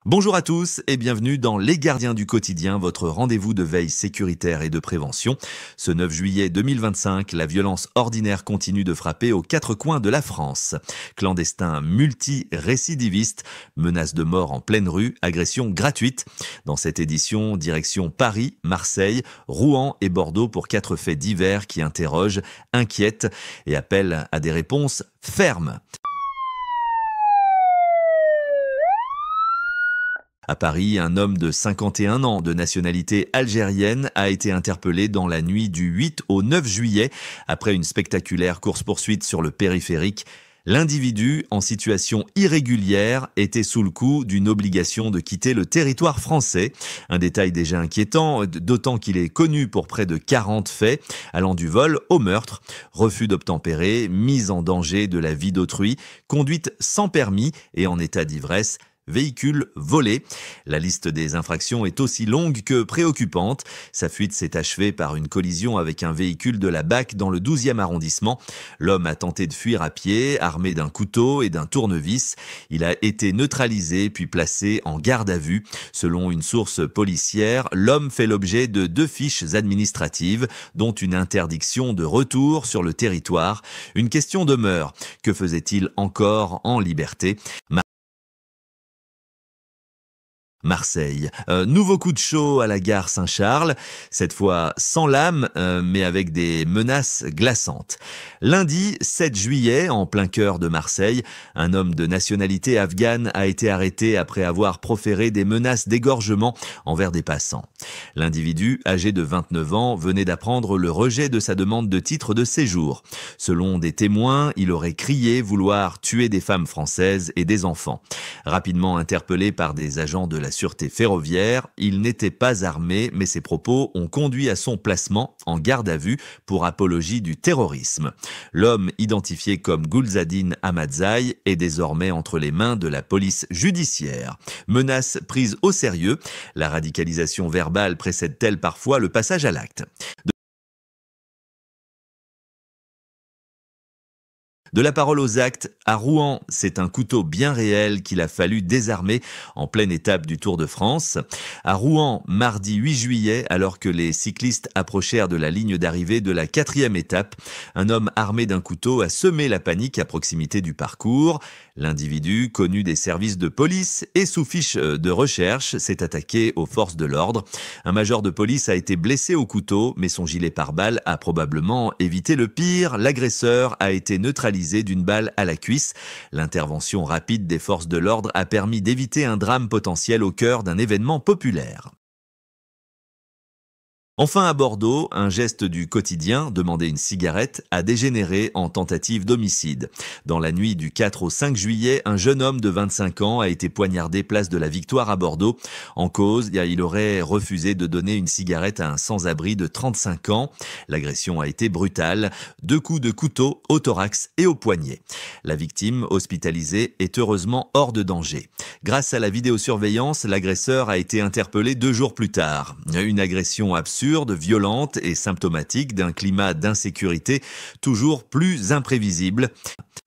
Bonjour à tous et bienvenue dans Les Gardiens du quotidien, votre rendez-vous de veille sécuritaire et de prévention. Ce 9 juillet 2025, la violence ordinaire continue de frapper aux quatre coins de la France. Clandestins multi-récidivistes, menaces de mort en pleine rue, agressions gratuites. Dans cette édition, direction Paris, Marseille, Rouen et Bordeaux pour 4 faits divers qui interrogent, inquiètent et appellent à des réponses fermes. À Paris, un homme de 51 ans de nationalité algérienne a été interpellé dans la nuit du 8 au 9 juillet après une spectaculaire course-poursuite sur le périphérique. L'individu, en situation irrégulière, était sous le coup d'une obligation de quitter le territoire français. Un détail déjà inquiétant, d'autant qu'il est connu pour près de 40 faits, allant du vol au meurtre, refus d'obtempérer, mise en danger de la vie d'autrui, conduite sans permis et en état d'ivresse, véhicule volé. La liste des infractions est aussi longue que préoccupante. Sa fuite s'est achevée par une collision avec un véhicule de la BAC dans le 12e arrondissement. L'homme a tenté de fuir à pied, armé d'un couteau et d'un tournevis. Il a été neutralisé puis placé en garde à vue. Selon une source policière, l'homme fait l'objet de 2 fiches administratives, dont une interdiction de retour sur le territoire. Une question demeure. Que faisait-il encore en liberté ? Marseille. Nouveau coup de chaud à la gare Saint-Charles, cette fois sans lame, mais avec des menaces glaçantes. Lundi 7 juillet, en plein cœur de Marseille, un homme de nationalité afghane a été arrêté après avoir proféré des menaces d'égorgement envers des passants. L'individu, âgé de 29 ans, venait d'apprendre le rejet de sa demande de titre de séjour. Selon des témoins, il aurait crié vouloir tuer des femmes françaises et des enfants. Rapidement interpellé par des agents de la sûreté ferroviaire, il n'était pas armé, mais ses propos ont conduit à son placement en garde à vue pour apologie du terrorisme. L'homme, identifié comme Gulzadine Ahmadzai, est désormais entre les mains de la police judiciaire. Menace prise au sérieux, la radicalisation verbale précède-t-elle parfois le passage à l'acte ? De la parole aux actes, à Rouen, c'est un couteau bien réel qu'il a fallu désarmer en pleine étape du Tour de France. À Rouen, mardi 8 juillet, alors que les cyclistes approchèrent de la ligne d'arrivée de la 4e étape, un homme armé d'un couteau a semé la panique à proximité du parcours. L'individu, connu des services de police et sous fiche de recherche, s'est attaqué aux forces de l'ordre. Un major de police a été blessé au couteau, mais son gilet pare-balles a probablement évité le pire. L'agresseur a été neutralisé d'une balle à la cuisse. L'intervention rapide des forces de l'ordre a permis d'éviter un drame potentiel au cœur d'un événement populaire. Enfin à Bordeaux, un geste du quotidien, demander une cigarette, a dégénéré en tentative d'homicide. Dans la nuit du 4 au 5 juillet, un jeune homme de 25 ans a été poignardé place de la Victoire à Bordeaux. En cause, il aurait refusé de donner une cigarette à un sans-abri de 35 ans. L'agression a été brutale, 2 coups de couteau au thorax et au poignet. La victime, hospitalisée, est heureusement hors de danger. Grâce à la vidéosurveillance, l'agresseur a été interpellé 2 jours plus tard. Une agression absurde, violente et symptomatique d'un climat d'insécurité toujours plus imprévisible.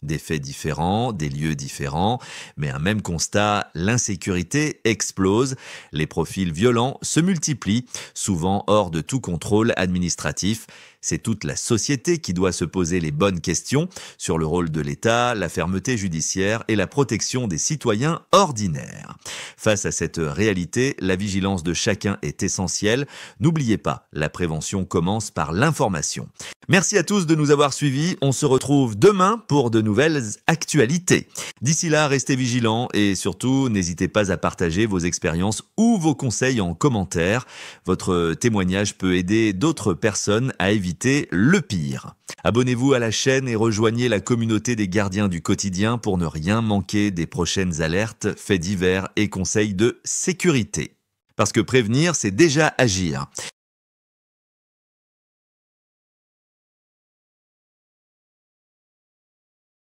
Des faits différents, des lieux différents, mais un même constat, l'insécurité explose, les profils violents se multiplient, souvent hors de tout contrôle administratif. C'est toute la société qui doit se poser les bonnes questions sur le rôle de l'État, la fermeté judiciaire et la protection des citoyens ordinaires. Face à cette réalité, la vigilance de chacun est essentielle. N'oubliez pas, la prévention commence par l'information. Merci à tous de nous avoir suivis. On se retrouve demain pour de nouvelles actualités. D'ici là, restez vigilants et surtout, n'hésitez pas à partager vos expériences ou vos conseils en commentaire. Votre témoignage peut aider d'autres personnes à éviter le pire. Abonnez-vous à la chaîne et rejoignez la communauté des gardiens du quotidien pour ne rien manquer des prochaines alertes, faits divers et conseils de sécurité. Parce que prévenir, c'est déjà agir.